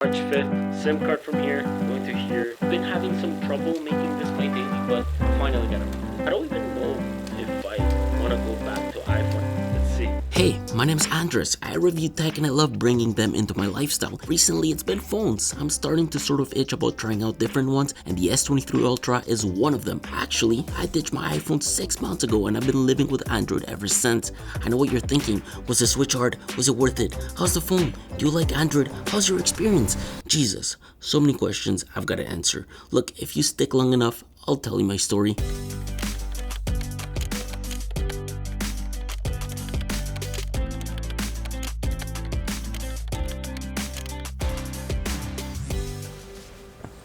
March 5th, SIM card from here, going to here. Been having some trouble making this my daily, but finally got it. I don't even know if I want to go back to iPhone. Let's see. Hey, my name's Andres. I review tech and I love bringing them into my lifestyle. Recently, it's been phones. I'm starting to sort of itch about trying out different ones, and the S23 Ultra is one of them. Actually, I ditched my iPhone 6 months ago and I've been living with Android ever since. I know what you're thinking. Was the switch hard? Was it worth it? How's the phone? Do you like Android? How's your experience? Jesus, so many questions I've got to answer. Look, if you stick long enough, I'll tell you my story.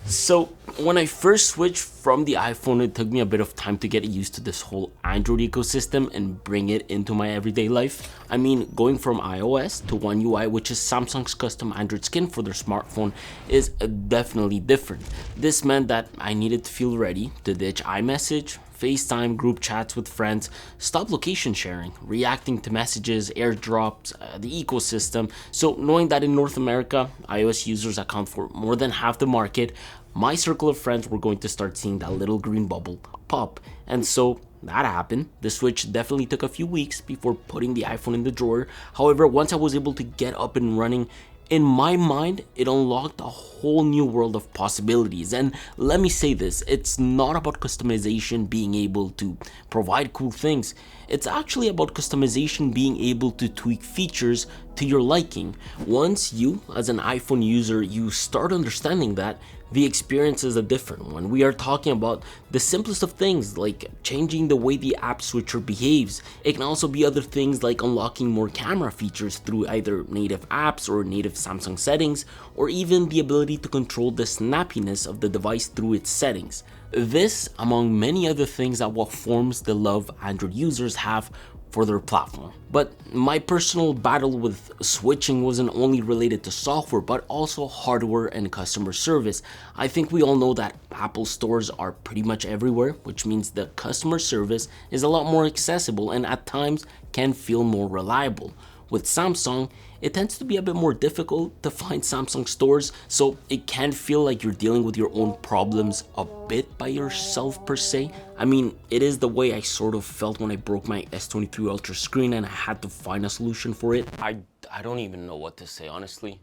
So when I first switched from the iPhone, it took me a bit of time to get used to this whole Android ecosystem and bring it into my everyday life. I mean, going from iOS to One UI, which is Samsung's custom Android skin for their smartphone, is definitely different. This meant that I needed to feel ready to ditch iMessage, FaceTime, group chats with friends, stop location sharing, reacting to messages, airdrops, the ecosystem. So knowing that in North America, iOS users account for more than half the market, my circle of friends were going to start seeing that little green bubble pop. And so that happened. The switch definitely took a few weeks before putting the iPhone in the drawer. However, once I was able to get up and running, in my mind, it unlocked a whole new world of possibilities. And let me say this, it's not about customization being able to provide cool things. It's actually about customization being able to tweak features to your liking. Once you, as an iPhone user, you start understanding that, the experience is a different one. We are talking about the simplest of things, like changing the way the app switcher behaves. It can also be other things like unlocking more camera features through either native apps or native Samsung settings, or even the ability to control the snappiness of the device through its settings. This, among many other things, are what forms the love Android users have for their platform. But my personal battle with switching wasn't only related to software, but also hardware and customer service. I think we all know that Apple stores are pretty much everywhere, which means the customer service is a lot more accessible and at times can feel more reliable. With Samsung, it tends to be a bit more difficult to find Samsung stores, so it can feel like you're dealing with your own problems a bit by yourself per se. I mean, it is the way I sort of felt when I broke my S23 Ultra screen and I had to find a solution for it. I don't even know what to say, honestly.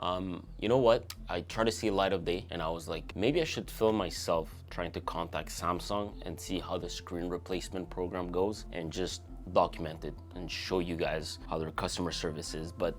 You know what? I tried to see light of day and I was like, maybe I should film myself trying to contact Samsung and see how the screen replacement program goes and just document it and show you guys how their customer service is. But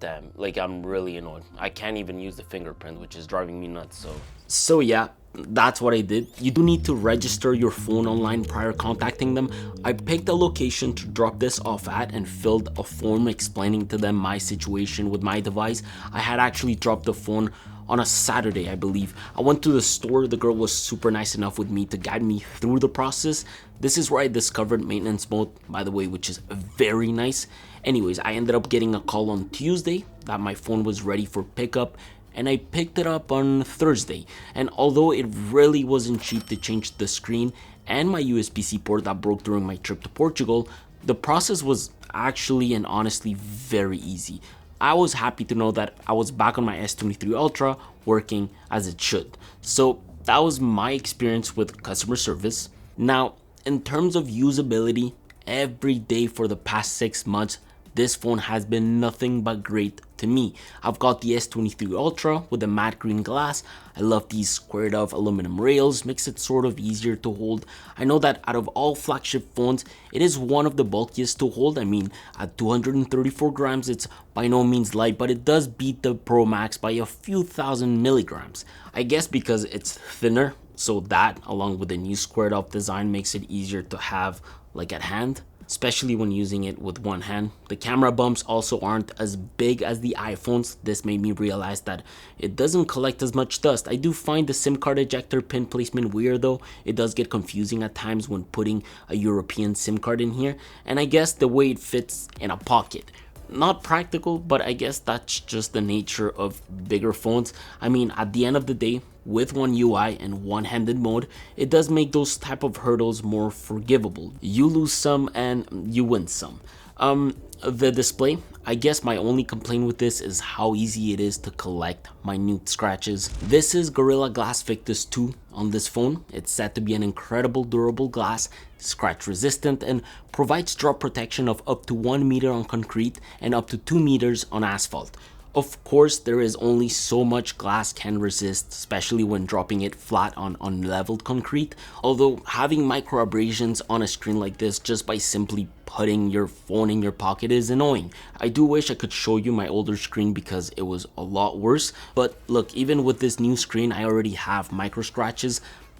damn, like, I'm really annoyed. I can't even use the fingerprint, which is driving me nuts. So yeah, that's what I did. You do need to register your phone online prior contacting them. I picked a location to drop this off at and filled a form explaining to them my situation with my device. I had actually dropped the phone on a Saturday, I believe. I went to the store. The girl was super nice enough with me to guide me through the process. This is where I discovered maintenance mode, by the way, which is very nice. Anyways, I ended up getting a call on Tuesday that my phone was ready for pickup, and I picked it up on Thursday. And although it really wasn't cheap to change the screen and my USB-C port that broke during my trip to Portugal, the process was actually and honestly very easy. I was happy to know that I was back on my S23 Ultra working as it should. So that was my experience with customer service. Now, in terms of usability, every day for the past 6 months, this phone has been nothing but great to me. I've got the S23 Ultra with the matte green glass. I love these squared off aluminum rails, makes it sort of easier to hold. I know that out of all flagship phones, it is one of the bulkiest to hold. I mean, at 234 grams, it's by no means light, but it does beat the Pro Max by a few thousand milligrams. I guess because it's thinner, so that, along with the new squared off design, makes it easier to have like at hand, especially when using it with one hand. The camera bumps also aren't as big as the iPhones. This made me realize that it doesn't collect as much dust. I do find the SIM card ejector pin placement weird though. It does get confusing at times when putting a European SIM card in here, and I guess the way it fits in a pocket. Not practical, but I guess that's just the nature of bigger phones. I mean, at the end of the day, with One UI and one-handed mode, it does make those type of hurdles more forgivable. You lose some and you win some. The display, I guess my only complaint with this is how easy it is to collect minute scratches. This is Gorilla Glass Victus 2 on this phone. It's said to be an incredible durable glass, scratch resistant, and provides drop protection of up to 1 meter on concrete and up to 2 meters on asphalt. Of course, there is only so much glass can resist, especially when dropping it flat on unleveled concrete, although having micro abrasions on a screen like this just by simply putting your phone in your pocket is annoying. I do wish I could show you my older screen because it was a lot worse, but look, even with this new screen, I already have micro scratches.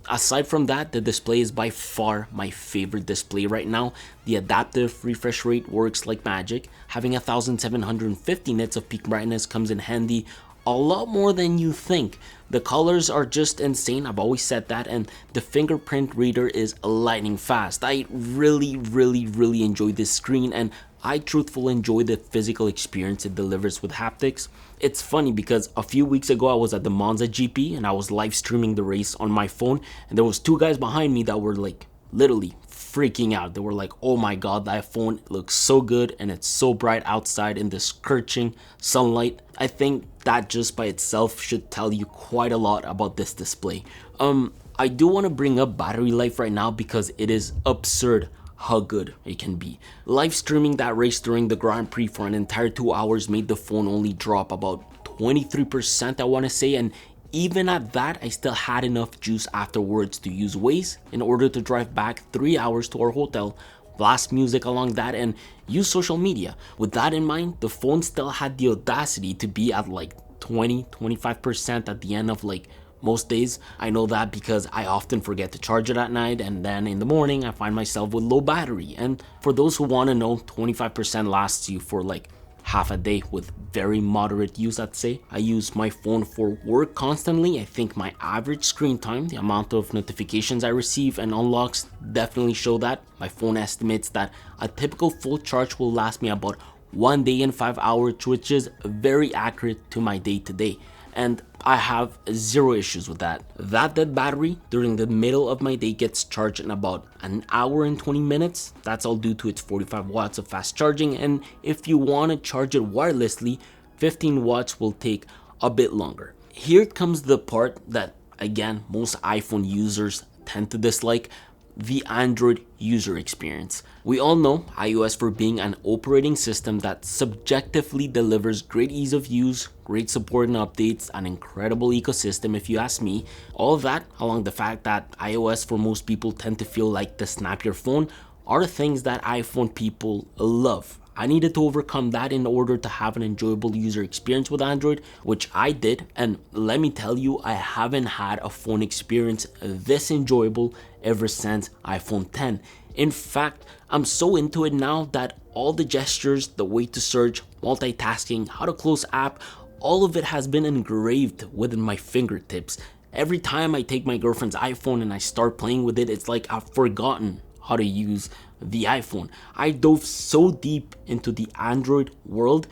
Aside from that, the display is by far my favorite display right now. The adaptive refresh rate works like magic. Having 1750 nits of peak brightness comes in handy a lot more than you think. The colors are just insane, I've always said that, and the fingerprint reader is lightning fast. I really enjoy this screen, and I truthfully enjoy the physical experience it delivers with haptics. It's funny because a few weeks ago I was at the Monza GP and I was live streaming the race on my phone, and there was two guys behind me that were like literally freaking out. They were like, oh my god, that phone looks so good and it's so bright outside in the scorching sunlight. I think that just by itself should tell you quite a lot about this display. I do want to bring up battery life right now because it is absurd how good it can be. Live streaming that race during the Grand Prix for an entire 2 hours made the phone only drop about 23%, I want to say, and even at that, I still had enough juice afterwards to use Waze in order to drive back 3 hours to our hotel, blast music along that, and use social media. With that in mind, the phone still had the audacity to be at like 20-25% at the end of like most days. I know that because I often forget to charge it at night, and then in the morning I find myself with low battery. And for those who want to know, 25% lasts you for like half a day with very moderate use, I'd say. I use my phone for work constantly. I think my average screen time, the amount of notifications I receive and unlocks, definitely show that. My phone estimates that a typical full charge will last me about 1 day and 5 hours, which is very accurate to my day to day. And I have zero issues with that. That dead battery during the middle of my day gets charged in about an hour and 20 minutes. That's all due to its 45 watts of fast charging, and if you want to charge it wirelessly, 15 watts will take a bit longer. Here comes the part that, again, most iPhone users tend to dislike: the Android user experience. We all know iOS for being an operating system that subjectively delivers great ease of use, great support and updates, an incredible ecosystem if you ask me. All of that, along the fact that iOS for most people tend to feel like the snap your phone, are things that iPhone people love. I needed to overcome that in order to have an enjoyable user experience with Android, which I did, and let me tell you, I haven't had a phone experience this enjoyable ever since iPhone X. In fact, I'm so into it now that all the gestures, the way to search, multitasking, how to close app, all of it has been engraved within my fingertips. Every time I take my girlfriend's iPhone and I start playing with it, it's like I've forgotten how to use the iPhone. I dove so deep into the Android world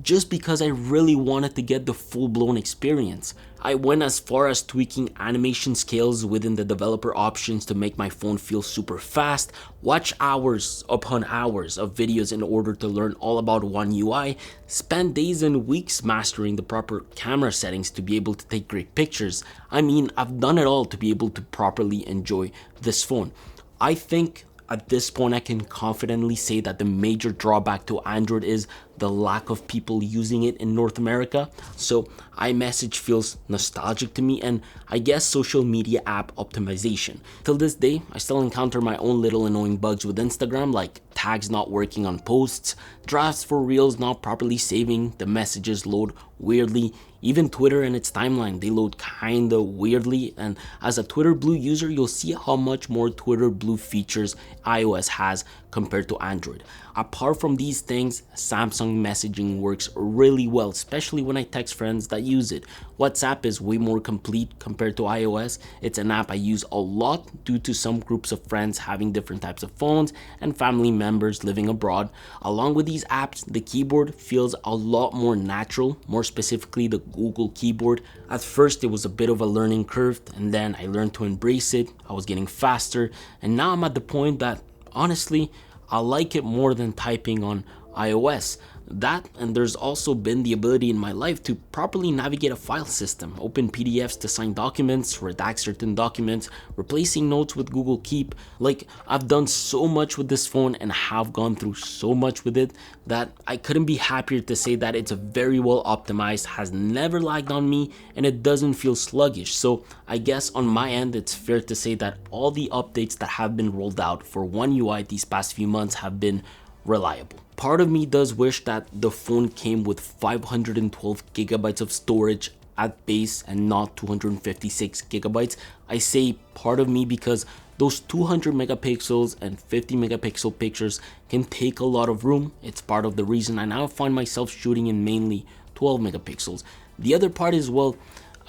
just because I really wanted to get the full-blown experience. I went as far as tweaking animation scales within the developer options to make my phone feel super fast, watch hours upon hours of videos in order to learn all about One UI, spend days and weeks mastering the proper camera settings to be able to take great pictures. I mean, I've done it all to be able to properly enjoy this phone. I think at this point I can confidently say that the major drawback to Android is the lack of people using it in North America. So iMessage feels nostalgic to me, and I guess social media app optimization. Till this day, I still encounter my own little annoying bugs with Instagram, like tags not working on posts, drafts for reels not properly saving, the messages load weirdly. Even Twitter and its timeline, they load kinda weirdly, and as a Twitter Blue user, you'll see how much more Twitter Blue features iOS has compared to Android. Apart from these things, Samsung messaging works really well, especially when I text friends that use it. WhatsApp is way more complete compared to iOS. It's an app I use a lot due to some groups of friends having different types of phones and family members living abroad. Along with these apps, the keyboard feels a lot more natural, more specifically the Google keyboard. At first, it was a bit of a learning curve, and then I learned to embrace it. I was getting faster, and now I'm at the point that honestly, I like it more than typing on iOS. That, and there's also been the ability in my life to properly navigate a file system, open PDFs to sign documents, redact certain documents, replacing notes with Google Keep. Like, I've done so much with this phone and have gone through so much with it that I couldn't be happier to say that it's very well optimized, has never lagged on me, and it doesn't feel sluggish. So I guess on my end, it's fair to say that all the updates that have been rolled out for One UI these past few months have been reliable. Part of me does wish that the phone came with 512 gigabytes of storage at base and not 256 gigabytes. I say part of me because those 200 megapixels and 50 megapixel pictures can take a lot of room. It's part of the reason I now find myself shooting in mainly 12 megapixels. The other part is, well,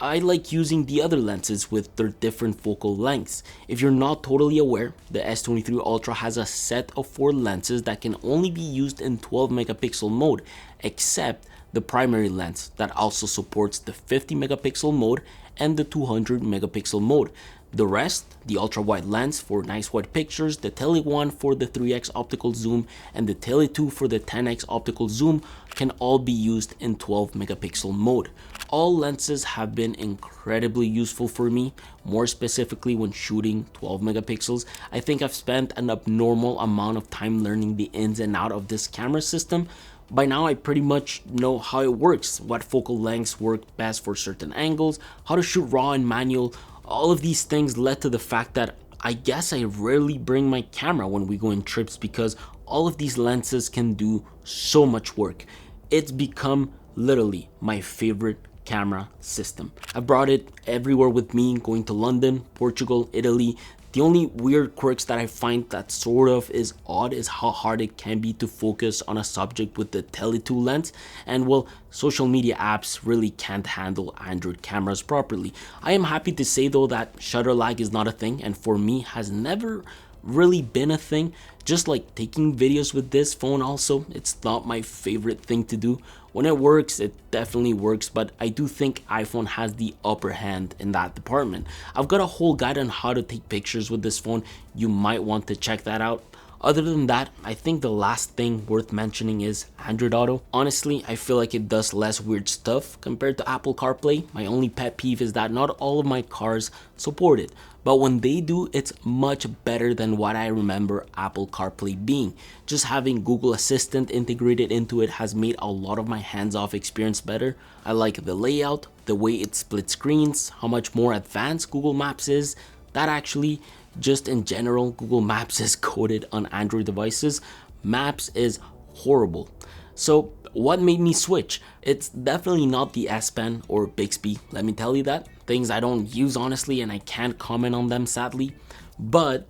I like using the other lenses with their different focal lengths. If you're not totally aware, the S23 Ultra has a set of 4 lenses that can only be used in 12 megapixel mode, except the primary lens that also supports the 50 megapixel mode and the 200 megapixel mode. The rest, the ultra wide lens for nice wide pictures, the tele 1 for the 3x optical zoom, and the tele 2 for the 10x optical zoom can all be used in 12 megapixel mode. All lenses have been incredibly useful for me, more specifically when shooting 12 megapixels. I think I've spent an abnormal amount of time learning the ins and out of this camera system. By now I pretty much know how it works, what focal lengths work best for certain angles, how to shoot raw and manual. All of these things led to the fact that I guess I rarely bring my camera when we go on trips because all of these lenses can do so much work. It's become literally my favorite camera system. I brought it everywhere with me, going to London, Portugal, Italy. The only weird quirks that I find that sort of is odd is how hard it can be to focus on a subject with the tele 2 lens, and well, social media apps really can't handle Android cameras properly. I am happy to say though that shutter lag is not a thing, and for me has never really been a thing. Just like taking videos with this phone also, it's not my favorite thing to do. When it works, it definitely works, but I do think iPhone has the upper hand in that department. I've got a whole guide on how to take pictures with this phone. You might want to check that out. Other than that, I think the last thing worth mentioning is Android Auto. Honestly, I feel like it does less weird stuff compared to Apple CarPlay. My only pet peeve is that not all of my cars support it, but when they do, it's much better than what I remember Apple CarPlay being. Just having Google Assistant integrated into it has made a lot of my hands-off experience better. I like the layout, the way it splits screens, how much more advanced Google Maps is. That actually, just in general, Google Maps is coded on Android devices. Maps is horrible. So what made me switch? It's definitely not the S Pen or Bixby, let me tell you that. Things I don't use honestly, and I can't comment on them sadly. But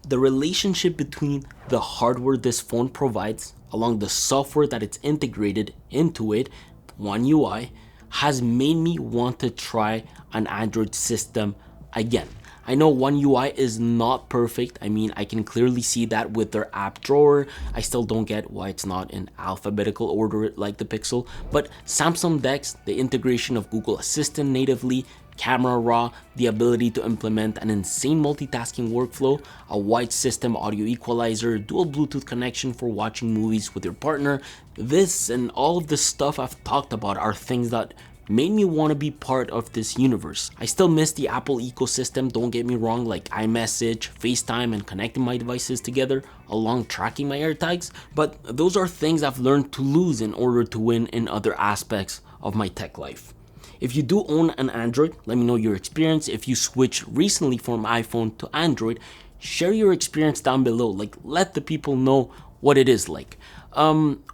the relationship between the hardware this phone provides along the software that it's integrated into it, One UI, has made me want to try an Android system again. I know One UI is not perfect. I mean, I can clearly see that with their app drawer. I still don't get why it's not in alphabetical order like the Pixel. But Samsung Dex, the integration of Google Assistant natively, Camera Raw, the ability to implement an insane multitasking workflow, a wide system audio equalizer, dual Bluetooth connection for watching movies with your partner. This and all of the stuff I've talked about are things that made me want to be part of this universe. I still miss the Apple ecosystem, don't get me wrong, like iMessage, FaceTime, and connecting my devices together along tracking my AirTags, but those are things I've learned to lose in order to win in other aspects of my tech life. If you do own an Android, let me know your experience. If you switched recently from iPhone to Android, share your experience down below. Like, let the people know what it is like.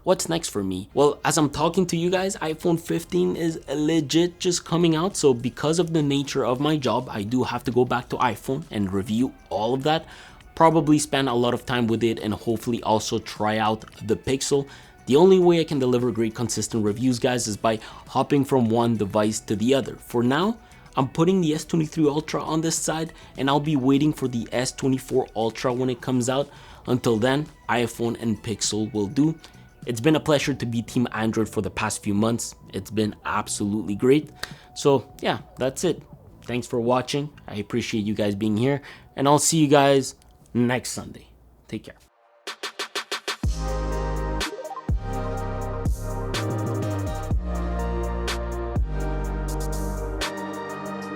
What's next for me? Well, as I'm talking to you guys, iPhone 15 is legit just coming out. So because of the nature of my job, I do have to go back to iPhone and review all of that. Probably spend a lot of time with it and hopefully also try out the Pixel. The only way I can deliver great consistent reviews, guys, is by hopping from one device to the other. For now, I'm putting the S23 Ultra on this side, and I'll be waiting for the S24 Ultra when it comes out. Until then, iPhone and Pixel will do. It's been a pleasure to be Team Android for the past few months. It's been absolutely great. So yeah, that's it. Thanks for watching. I appreciate you guys being here, and I'll see you guys next Sunday. Take care.